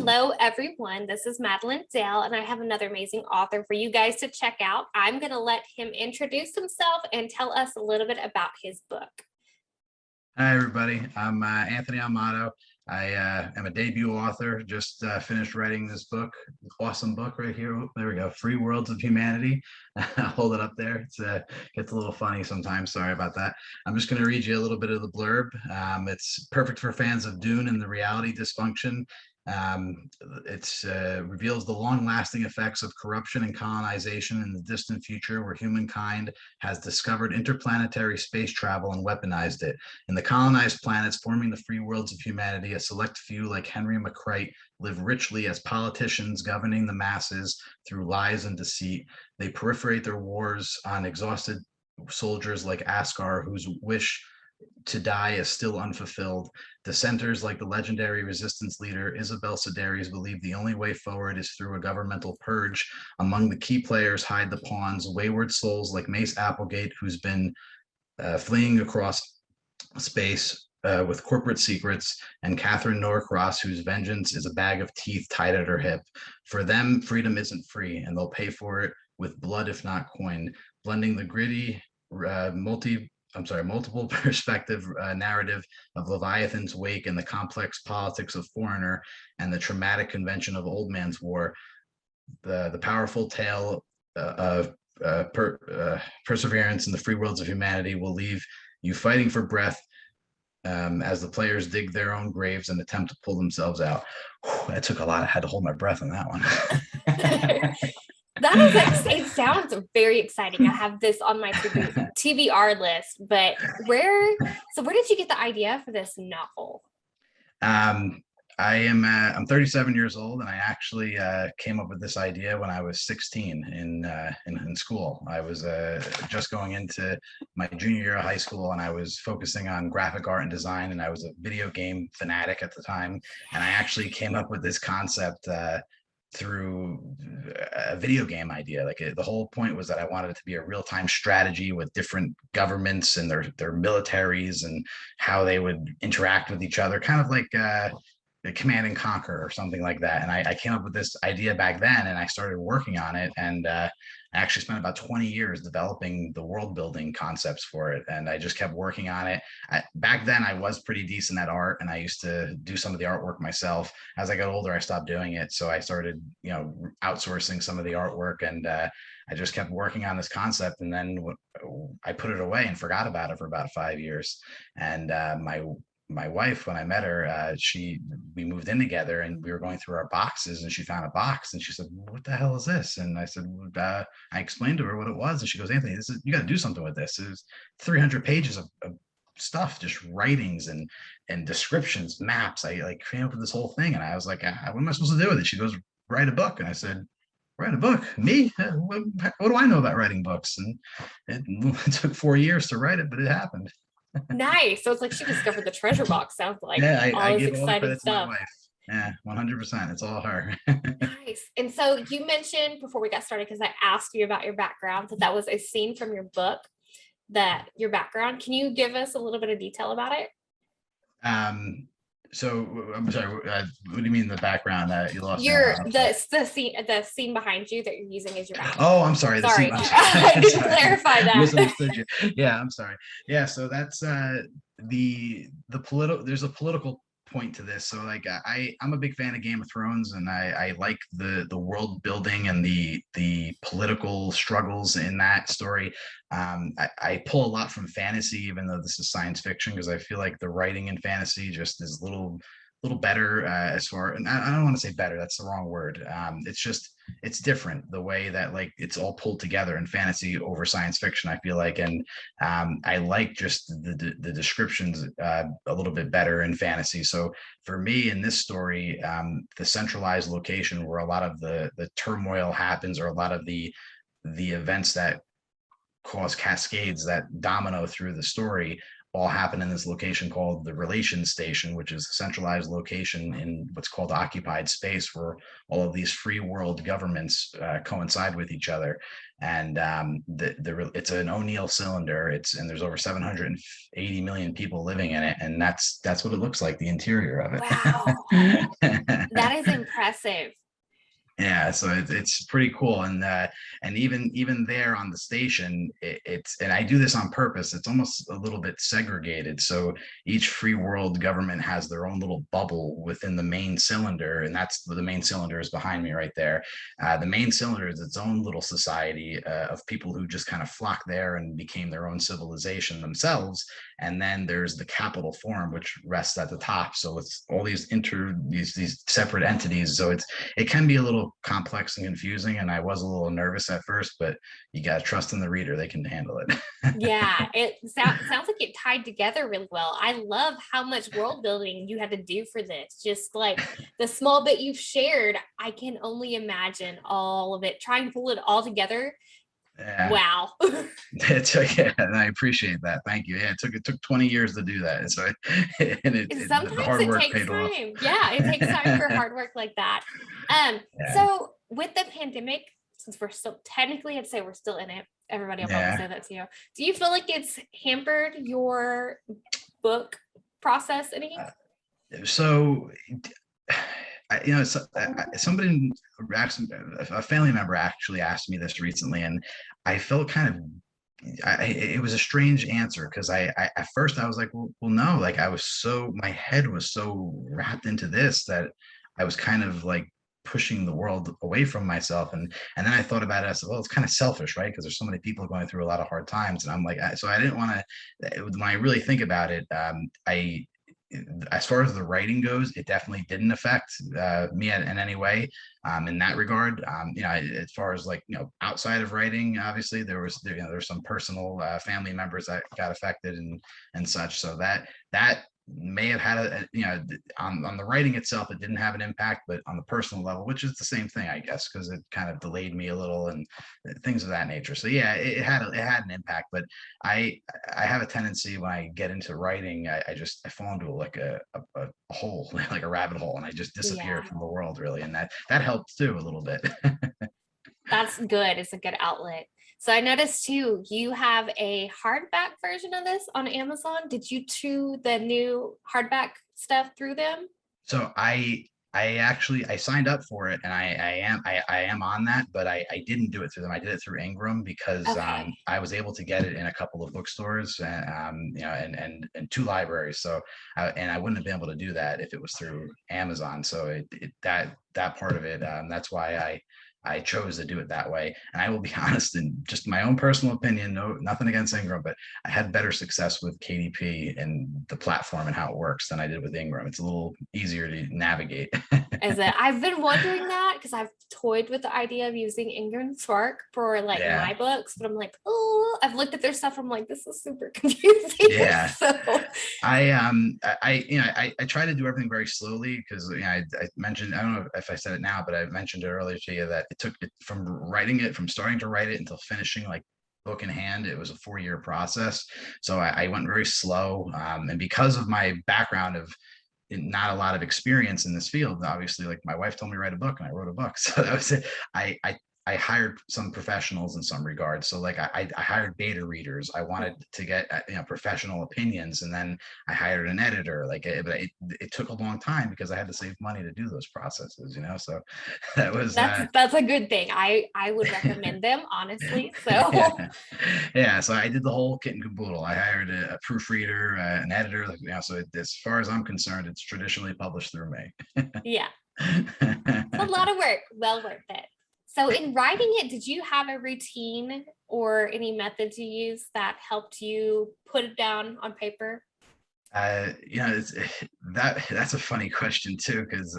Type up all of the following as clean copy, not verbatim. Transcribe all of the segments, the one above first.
Hello, everyone. This is Madeline Dale, and I have another amazing author for you guys to check out. I'm going to let him introduce himself and tell us a little bit about his book. Hi, everybody. I'm Anthony Almato. I am a debut author. Just finished writing this book, awesome book right here. Oh, there we go. Free Worlds of Humanity. I'll hold it up there. It gets a little funny sometimes. Sorry about that. I'm just going to read you a little bit of the blurb. It's perfect for fans of Dune and the reality dysfunction. It reveals the long-lasting effects of corruption and colonization in the distant future, where humankind has discovered interplanetary space travel and weaponized it. In the colonized planets forming the free worlds of humanity, a select few like Henry McCreight live richly as politicians governing the masses through lies and deceit. They perforate their wars on exhausted soldiers like Askar, whose wish to die is still unfulfilled. Dissenters like the legendary resistance leader Isabel Sedaris believe the only way forward is through a governmental purge. Among the key players hide the pawns, wayward souls like Mace Applegate, who's been fleeing across space with corporate secrets, and Catherine Norcross, whose vengeance is a bag of teeth tied at her hip. For them, freedom isn't free, and they'll pay for it with blood, if not coin. Blending the gritty, multiple perspective narrative of Leviathan's wake and the complex politics of Foreigner and the traumatic convention of Old Man's War, the powerful tale of perseverance in the free worlds of humanity will leave you fighting for breath as the players dig their own graves and attempt to pull themselves out. Whew, that took a lot. I had to hold my breath on that one. That is it sounds very exciting. I have this on my TBR list, but where did you get the idea for this novel? I'm 37 years old, and I actually came up with this idea when I was 16 in school. I was just going into my junior year of high school, and I was focusing on graphic art and design, and I was a video game fanatic at the time. And I actually came up with this concept through a video game idea. The whole point was that I wanted it to be a real-time strategy with different governments and their militaries and how they would interact with each other, kind of like the Command and Conquer or something like that. And I came up with this idea back then, and I started working on it, and I actually spent about 20 years developing the world building concepts for it, and I just kept working on it. Back then I was pretty decent at art, and I used to do some of the artwork myself. As I got older, I stopped doing it, so I started outsourcing some of the artwork, and I just kept working on this concept, and then I put it away and forgot about it for about 5 years. And my wife, when I met her, we moved in together, and we were going through our boxes, and she found a box, and she said, "What the hell is this?" And I said, I explained to her what it was, and she goes, "Anthony, you got to do something with this. There's 300 pages of stuff, just writings and descriptions, maps. I came up with this whole thing." And I was like, "What am I supposed to do with it?" She goes, "Write a book." And I said, "Write a book? Me? What do I know about writing books?" And it took 4 years to write it, but it happened. Nice. So it's like she discovered the treasure box. Sounds like Yeah, I this give all the exciting credit to my stuff. wife. Yeah, 100%. It's all her. Nice. And so you mentioned before we got started, because I asked you about your background, that was a scene from your book, that your background. Can you give us a little bit of detail about it? So I'm sorry. What do you mean the background? You lost the scene behind you that you're using as your background. Oh, I'm sorry. Sorry, I didn't clarify that. Misunderstood you. Yeah, I'm sorry. Yeah, so that's the political. There's a political point to this. So I'm a big fan of Game of Thrones, and I like the world building and the political struggles in that story. I pull a lot from fantasy, even though this is science fiction, because I feel like the writing in fantasy just is a little better as far, and I don't want to say better, that's the wrong word. It's different the way that it's all pulled together in fantasy over science fiction, I feel like. And I like just the descriptions a little bit better in fantasy. So for me in this story, the centralized location where a lot of the turmoil happens, or a lot of the events that cause cascades that domino through the story, all happen in this location called the Relations Station, which is a centralized location in what's called occupied space, where all of these free world governments coincide with each other. And it's an O'Neill cylinder. And there's over 780 million people living in it, and that's what it looks like, the interior of it. Wow, that is impressive. Yeah, so it's pretty cool, and even there on the station, it's, and I do this on purpose. It's almost a little bit segregated. So each free world government has their own little bubble within the main cylinder, and that's the main cylinder is behind me right there. The main cylinder is its own little society of people who just kind of flocked there and became their own civilization themselves. And then there's the capital form, which rests at the top. So it's all these separate entities. So it can be a little complex and confusing, and I was a little nervous at first, but you got to trust in the reader. They can handle it. Yeah, it sounds like it tied together really well. I love how much world building you had to do for this. Just like the small bit you've shared, I can only imagine all of it, trying to pull it all together. Yeah. Wow. Yeah, and I appreciate that. Thank you. Yeah, it took 20 years to do that. So Sometimes the hard it work takes paid off. time. Yeah, it takes time for hard work like that. Yeah. So with the pandemic, since we're still technically, I'd say we're still in it. Everybody will probably say that to you. Do you feel like it's hampered your book process any? So somebody a family member actually asked me this recently, and I felt kind of it was a strange answer, because I at first I was like, well, no, like my head was so wrapped into this that I was kind of like pushing the world away from myself, and then I thought about it. I said, well, it's kind of selfish, right? Because there's so many people going through a lot of hard times, and I'm like, so I didn't want to. When I really think about it, I as far as the writing goes, it definitely didn't affect me in any way in that regard. As far as like, outside of writing, obviously there's some personal family members that got affected and such. So that may have had on the writing itself, it didn't have an impact, but on the personal level, which is the same thing, I guess, because it kind of delayed me a little and things of that nature. So yeah, it had an impact, but I have a tendency when I get into writing, I fall into like a hole, like a rabbit hole, and I just disappear from the world, really, and that helped too a little bit. That's good. It's a good outlet. So I noticed too, you have a hardback version of this on Amazon. Did you chew the new hardback stuff through them? So I actually I signed up for it, and I am on that, but I didn't do it through them. I did it through Ingram because I was able to get it in a couple of bookstores, and two libraries. So and I wouldn't have been able to do that if it was through Amazon. So that part of it, that's why I chose to do it that way. And I will be honest, in just my own personal opinion, nothing against Ingram, but I had better success with KDP and the platform and how it works than I did with Ingram. It's a little easier to navigate. I've been wondering that, because I've toyed with the idea of using Ingram Spark for like my books, but I'm like, oh, I've looked at their stuff. I'm like, this is super confusing. Yeah. So I try to do everything very slowly, because I mentioned, I don't know if I said it now, but I mentioned it earlier to you that it took it from starting to write it until finishing, like book in hand, it was a 4-year process. So I went very slow, and because of my background of not a lot of experience in this field, obviously, like my wife told me to write a book, and I wrote a book. So that was it. I hired some professionals in some regards. So like I hired beta readers. I wanted to get professional opinions, and then I hired an editor. Like it took a long time because I had to save money to do those processes. So that was that's a good thing. I would recommend them, honestly. So yeah. So I did the whole kit and caboodle. I hired a proofreader, an editor. So as far as I'm concerned, it's traditionally published through me. Yeah, it's a lot of work. Well worth it. So in writing it, did you have a routine or any methods you use that helped you put it down on paper? That's a funny question too, because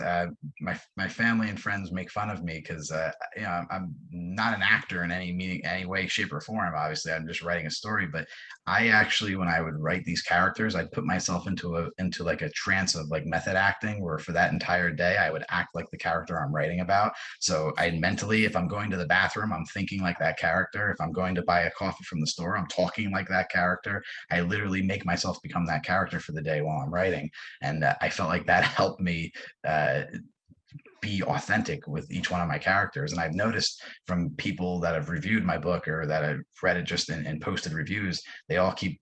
my family and friends make fun of me because I'm not an actor in any way, shape, or form. Obviously, I'm just writing a story. But I actually, when I would write these characters, I'd put myself into like a trance of like method acting, where for that entire day I would act like the character I'm writing about. So I mentally, if I'm going to the bathroom, I'm thinking like that character. If I'm going to buy a coffee from the store, I'm talking like that character. I literally make myself become that character for the day while I'm writing. And I felt like that helped me be authentic with each one of my characters. And I've noticed from people that have reviewed my book or that have read it just in posted reviews, they all keep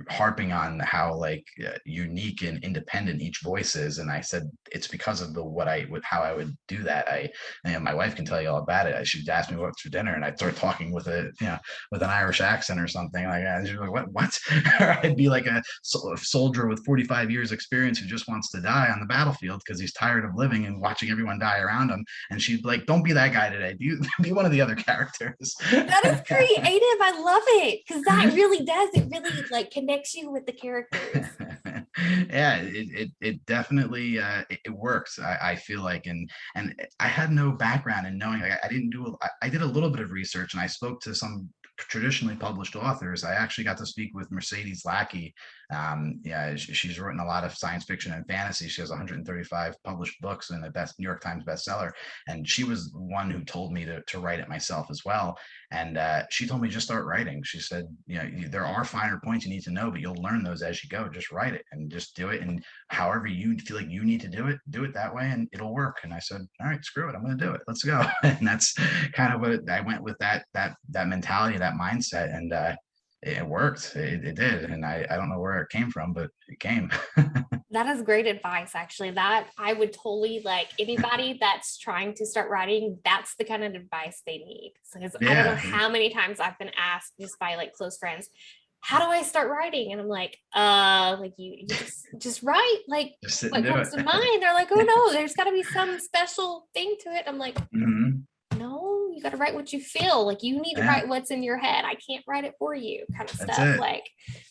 harping on how like unique and independent each voice is, and I said it's because of how I would do that. My wife can tell you all about it. She'd ask me what's for dinner, and I'd start talking with with an Irish accent or something like that. And she'd be like, what? Or I'd be like a soldier with 45 years experience who just wants to die on the battlefield because he's tired of living and watching everyone die around him. And she'd be like, don't be that guy today. Be one of the other characters. That is creative. I love it, because that really does. It really like connects you with the characters. Yeah, it definitely it works. I feel like, and I had no background in knowing. I didn't do. I did a little bit of research, and I spoke to some traditionally published authors. I actually got to speak with Mercedes Lackey. Yeah, she's written a lot of science fiction and fantasy. She has 135 published books and a New York Times bestseller. And she was one who told me to write it myself as well. And she told me just start writing. She said, there are finer points you need to know, but you'll learn those as you go. Just write it and just do it. And however you feel like you need to do it that way, and it'll work. And I said, all right, screw it, I'm going to do it. Let's go. And that's kind of what I went with, that mentality, that mindset, and it worked. It did. And I don't know where it came from, but it came. That is great advice, actually. That I would totally, like, anybody that's trying to start writing, that's the kind of advice they need. Because I don't know how many times I've been asked just by like close friends, how do I start writing? And I'm like, you just write, like what comes to mind. They're like, oh no, there's got to be some special thing to it. I'm like, no, you got to write what you feel. Like, you need to write what's in your head. I can't write it for you, kind of stuff. Like,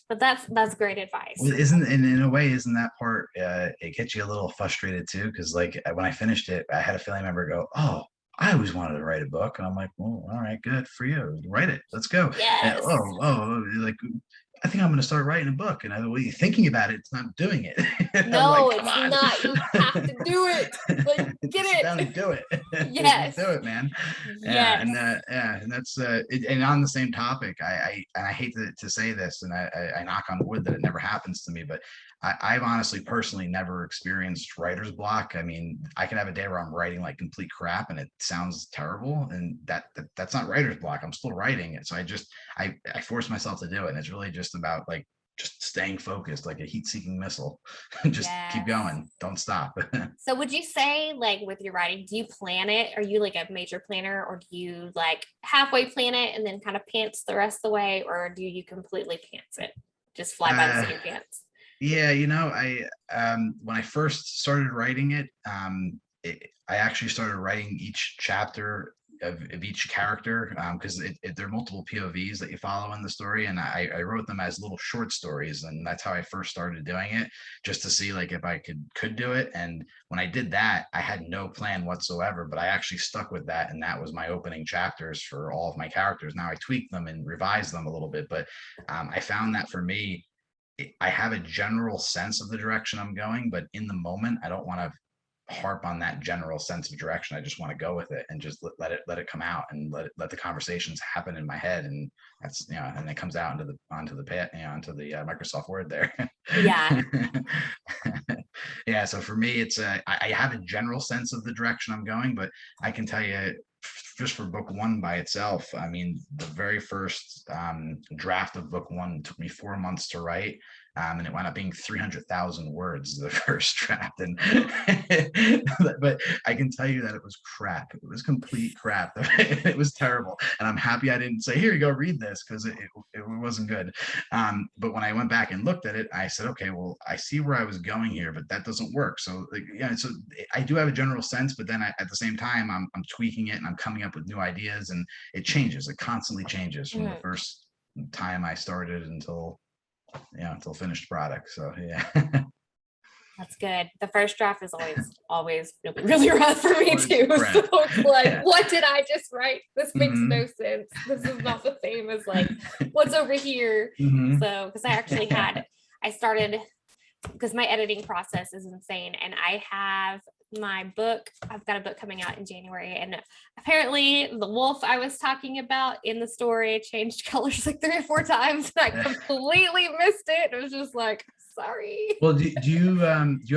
but that's great advice. Well, in a way, isn't that part, it gets you a little frustrated too? Because like when I finished it, I had a family member go, oh, I always wanted to write a book. And I'm like, well, all right, good for you. Write it. Let's go. Yes. And, like, I think I'm going to start writing a book. And well, you're thinking about it, it's not doing it. No, like, it's not. You have to do it. Like, get it. Down and do it. Yes. Do it, man. Yes. And that's and on the same topic, I hate to say this, and I knock on wood that it never happens to me, but I've honestly personally never experienced writer's block. I mean, I can have a day where I'm writing like complete crap and it sounds terrible, and that's not writer's block. I'm still writing it. So I force myself to do it. And it's really just about like just staying focused, like a heat-seeking missile. Just keep going, don't stop. So would you say, like, with your writing, do you plan it? Are you like a major planner, or do you like halfway plan it and then kind of pants the rest of the way, or do you completely pants it, just fly by the seat of your pants? Yeah, I when I first started writing it, I actually started writing each chapter of each character, because there are multiple POVs that you follow in the story, and I wrote them as little short stories, and that's how I first started doing it, just to see like if I could do it. And when I did that, I had no plan whatsoever, but I actually stuck with that, and that was my opening chapters for all of my characters. Now I tweaked them and revised them a little bit, but I found that for me, I have a general sense of the direction I'm going, but in the moment, I don't want to harp on that general sense of direction. I just want to go with it and just let it come out, and let the conversations happen in my head, and that's and it comes out onto the pad, onto the Microsoft Word there. Yeah. Yeah. So for me, it's I have a general sense of the direction I'm going, but I can tell you, just for book one by itself, I mean, the very first draft of book one took me 4 months to write. And it wound up being 300,000 words, the first draft. And but I can tell you that it was crap. It was complete crap. It was terrible. And I'm happy I didn't say, here you go, read this, because it wasn't good. But when I went back and looked at it, I said, okay, well, I see where I was going here, but that doesn't work. So so I do have a general sense, but then at the same time, I'm tweaking it and I'm coming up with new ideas, and it changes. It constantly changes from the first time I started until finished product. So yeah. That's good. The first draft is always really, really rough for me too. So it's like, what did I just write? This makes no sense. This is not the same as like what's over here. So because I started, because my editing process is insane, and I've got a book coming out in January, and apparently the wolf I was talking about in the story changed colors like 3 or 4 times, and I completely missed it. It was just like, sorry. Well, do you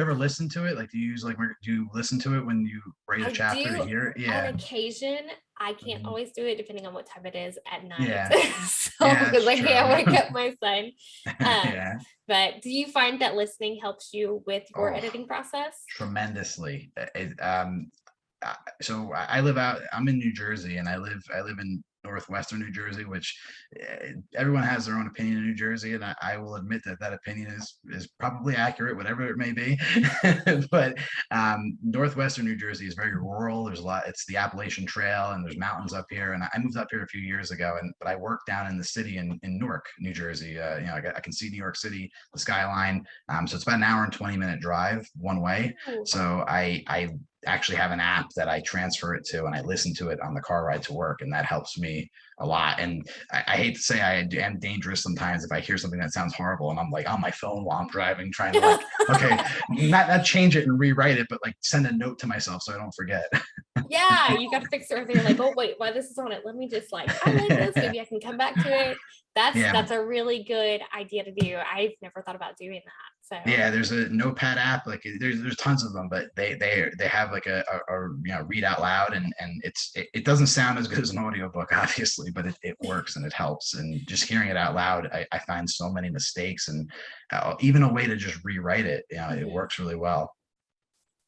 ever listen to it? Like, do you listen to it when you write a chapter to hear it? Yeah. On occasion, I can't always do it depending on what time it is at night. Yeah. So Yeah, because that's I can't true. wake up my son. Um, Yeah. but do you find that listening helps you with your Oh, editing process? tremendously. So I'm in New Jersey, and I live in northwestern New Jersey, which everyone has their own opinion in New Jersey, and I will admit that that opinion is probably accurate, whatever it may be. But northwestern New Jersey is very rural. There's a lot. It's the Appalachian Trail, and there's mountains up here. And I moved up here a few years ago, but I work down in the city in Newark, New Jersey. I can see New York City, the skyline. So it's about an hour and 20-minute drive one way. Ooh. So I actually have an app that I transfer it to, and I listen to it on the car ride to work, and that helps me a lot. And I hate to say I am dangerous sometimes if I hear something that sounds horrible and I'm like on my phone while I'm driving, trying to like, okay, not change it and rewrite it, but like send a note to myself so I don't forget. Yeah, you got to fix everything. You're like, oh wait, why this is on it? Let me just like highlight this. Maybe I can come back to it. Yeah. That's a really good idea to do. I've never thought about doing that. So Yeah, there's a notepad app, like there's tons of them, but they have like a read out loud, and it doesn't sound as good as an audiobook, obviously, but it works and it helps. And just hearing it out loud, I find so many mistakes, and even a way to just rewrite it, it works really well.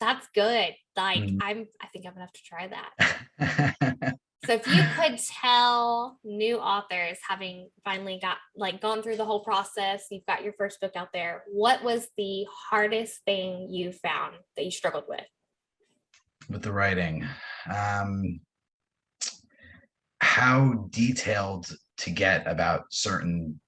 that's good. Like Mhm. I think I'm gonna have to try that. So if you could tell new authors having finally gone through the whole process, you've got your first book out there, what was the hardest thing you found that you struggled with? With the writing, um, how detailed to get about certain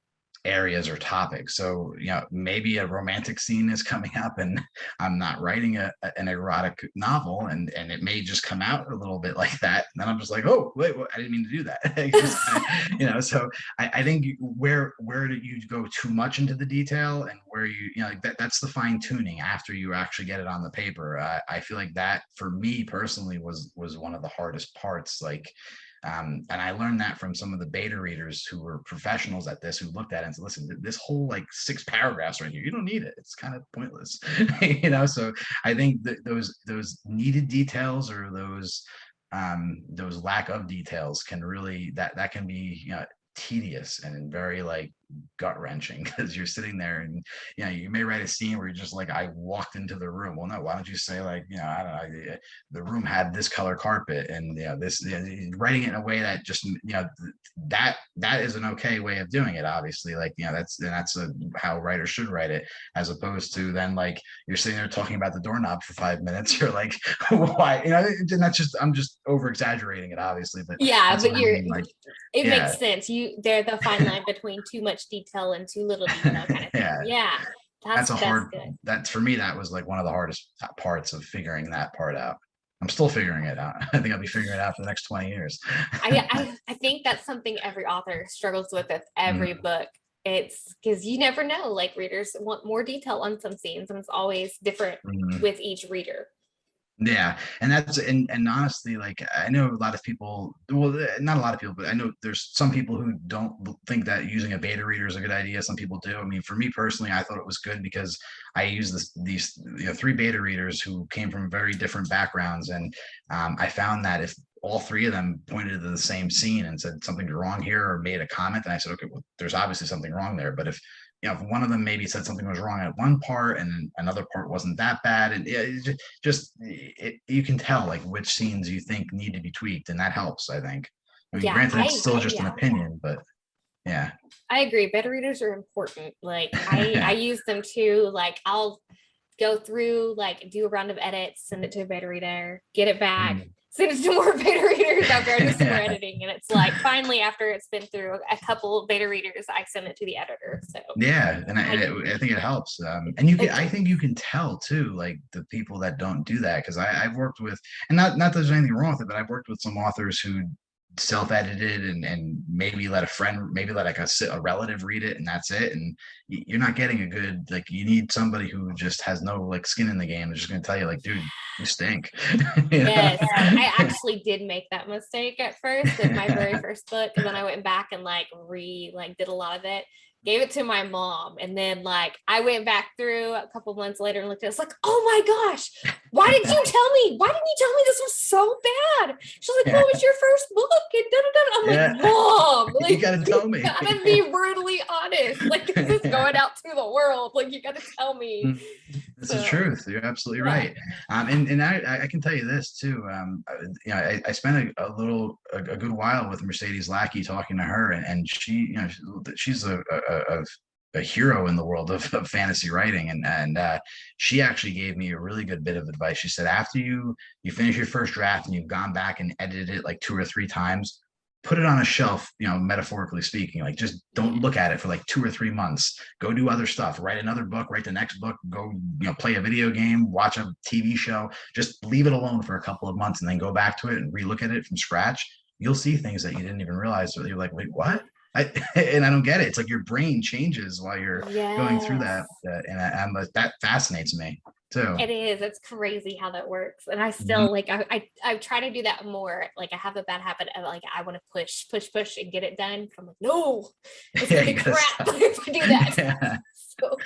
areas or topics. So, maybe a romantic scene is coming up and I'm not writing an erotic novel, and it may just come out a little bit like that. And then I'm just like, oh, wait, I didn't mean to do that. Just so I think where do you go too much into the detail, and where like that's the fine tuning after you actually get it on the paper. I feel like that for me personally was one of the hardest parts. And I learned that from some of the beta readers who were professionals at this, who looked at it and said, listen, this whole like 6 paragraphs right here, you don't need it. It's kind of pointless. So I think that those needed details, or those lack of details, can really that can be tedious and very like gut wrenching, because you're sitting there and you may write a scene where you're just like, I walked into the room. Well, no, why don't you say like, I don't know, the room had this color carpet, and this, writing it in a way that just that is an okay way of doing it, obviously, like that's how writers should write it, as opposed to then like you're sitting there talking about the doorknob for 5 minutes. You're like, why? And that's just, I'm just over exaggerating it, obviously, but Yeah, that's but what I mean, like, it yeah. makes sense. They're the fine line between too much detail and too little detail kind of thing. Yeah, That's that's good. that for me, that was like one of the hardest parts of figuring that part out. I'm still figuring it out. I think I'll be figuring it out for the next 20 years. I think that's something every author struggles with every book. It's because you never know, like readers want more detail on some scenes, and it's always different with each reader. Yeah, and honestly, like I know a lot of people, well, not a lot of people, but I know there's some people who don't think that using a beta reader is a good idea. Some people do. I mean, for me personally, I thought it was good because I use these 3 beta readers who came from very different backgrounds, and I found that if all 3 of them pointed to the same scene and said something's wrong here, or made a comment, and I said, okay, well, there's obviously something wrong there. But if if one of them maybe said something was wrong at one part and another part wasn't that bad, and you can tell like which scenes you think need to be tweaked, and that helps, I think. I mean, Yeah, granted, it's still just an opinion, but yeah. I agree. Beta readers are important. Like I use them too. Like I'll go through, like do a round of edits, send it to a beta reader, get it back, send it to more beta readers after I do some more editing. And it's like finally, after it's been through a couple of beta readers, I send it to the editor. So yeah, and I think it helps. And I think you can tell too, like the people that don't do that, because I've worked with, and not that there's anything wrong with it, but I've worked with some authors who self-edited and maybe let a friend, maybe let like a relative read it, and that's it. And you're not getting a good, like, you need somebody who just has no like skin in the game. They're just going to tell you like, dude, you stink. Yes, I actually did make that mistake at first with my very first book, and then I went back and did a lot of it. gave it to my mom. And then like I went back through a couple months later and looked at it. It's like, oh my gosh, why didn't you tell me? Why didn't you tell me this was so bad? She's like, Yeah. well, it's your first book. And I'm Yeah. like, Mom, like, You gotta tell me. gotta be brutally honest. Like this is Yeah. going out to the world. Like you gotta tell me. It's the So truth. You're absolutely yeah. right. And I can tell you this too. I spent a good while with Mercedes Lackey talking to her, and she, she's a hero in the world of fantasy writing, and she actually gave me a really good bit of advice. She said, after you finish your first draft and you've gone back and edited it like 2 or 3 times, put it on a shelf, metaphorically speaking, like just don't look at it for like 2 or 3 months. Go do other stuff, write another book, write the next book, go, play a video game, watch a TV show, just leave it alone for a couple of months and then go back to it and relook at it from scratch. You'll see things that you didn't even realize. So you're like, wait, what? And I don't get it. It's like your brain changes while you're going through that. Yes. And that fascinates me too. It is. It's crazy how that works. And I Mhm. still like I try to do that more. Like I have a bad habit of like I want to push and get it done. I'm like, no, it's gonna be crap if I do that. Yeah. So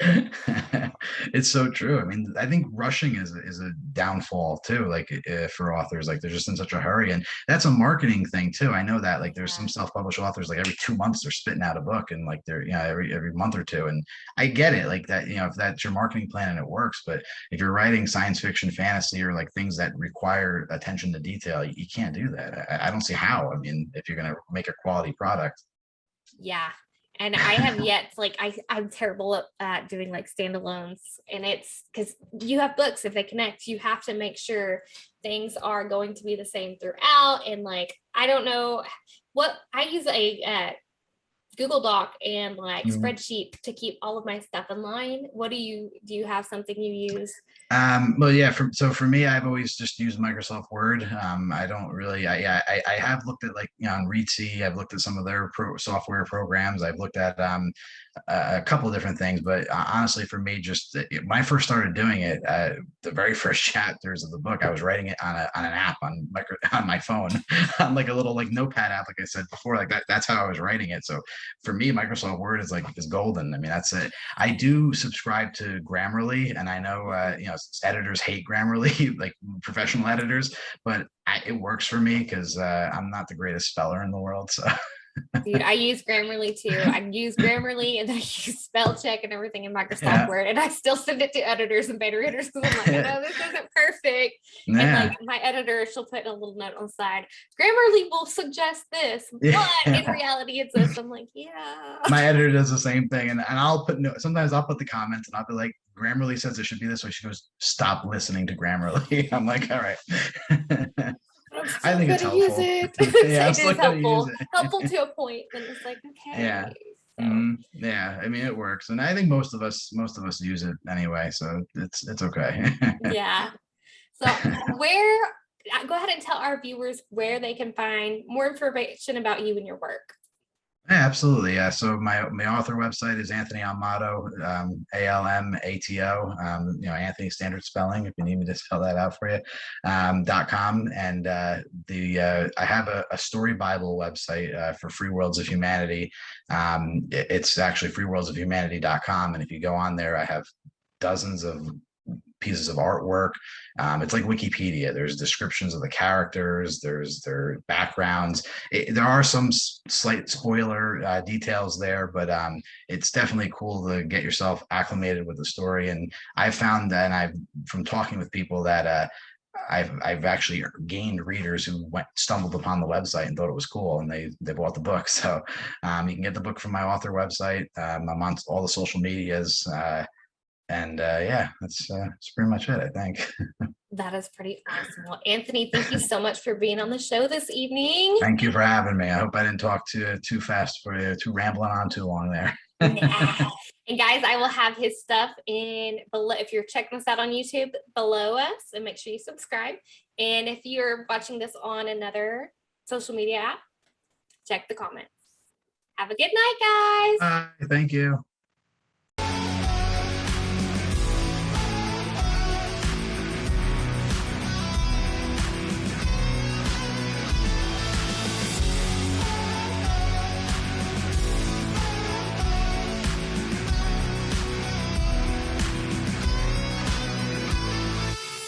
It's so true. I mean, I think rushing is a downfall too, like for authors, like they're just in such a hurry. And that's a marketing thing too. I know that, like there's some yeah. self-published authors, like every 2 months they're spitting out a book, and like they're, every month or two. And I get it, like that, if that's your marketing plan and it works. But if you're writing science fiction, fantasy, or like things that require attention to detail, you can't do that. I don't see how. I mean, if you're going to make a quality product. Yeah. And I have yet like I'm terrible at doing like standalones, and it's because you have books, if they connect, you have to make sure things are going to be the same throughout. And like I don't know what I use a Google Doc and like Mhm. spreadsheet to keep all of my stuff in line. What do you have something you use? Well, yeah. For me, I've always just used Microsoft Word. I don't really. I have looked at, like, on Reedsy. I've looked at some of their software programs. I've looked at a couple of different things, but honestly, for me, just when I first started doing it, the very first chapters of the book, I was writing it on an app on my phone, on like a little like notepad app, like I said before, like that. That's how I was writing it. So for me, Microsoft Word is golden. I mean, that's it. I do subscribe to Grammarly, and I know editors hate Grammarly, like professional editors, but it works for me because I'm not the greatest speller in the world. So Dude, I use Grammarly too. I use Grammarly and then I use spell check and everything in Microsoft yeah, Word. And I still send it to editors and beta readers because I'm like, I know this isn't perfect. And yeah, like my editor, she'll put a little note on the side. Grammarly will suggest this, but in yeah. reality, it's this. I'm like, yeah. My editor does the same thing, and I'll put no. Sometimes I'll put the comments, and I'll be like, Grammarly says it should be this way. She goes, stop listening to Grammarly. I'm like, all right. But I'm I still think it's gonna use helpful. it. Yeah, I'm It still is gonna use helpful. it. Helpful to a point. Then it's like, Yeah. okay. So Yeah, I mean, it works, and I think most of us use it anyway, so it's okay. yeah. So where go ahead and tell our viewers where they can find more information about you and your work. Yeah, absolutely. Yeah. So my author website is Anthony Almato, Almato. Anthony standard spelling, if you need me to spell that out for you, .com. And I have a story Bible website for Free Worlds of Humanity. It's actually freeworldsofhumanity.com. And if you go on there, I have dozens of pieces of artwork. It's like Wikipedia. There's descriptions of the characters. There's their backgrounds. There are some slight spoiler details there, but it's definitely cool to get yourself acclimated with the story. And I've found that, and I've from talking with people that I've actually gained readers who stumbled upon the website and thought it was cool, and they bought the book. So you can get the book from my author website. I'm on all the social medias. And yeah, that's pretty much it, I think. That is pretty awesome. Well, Anthony, thank you so much for being on the show this evening. Thank you for having me. I hope I didn't talk too fast for you, too rambling on too long there. Nah. And guys, I will have his stuff in below. If you're checking us out on YouTube, below us, and make sure you subscribe. And if you're watching this on another social media app, check the comments. Have a good night, guys. Thank you.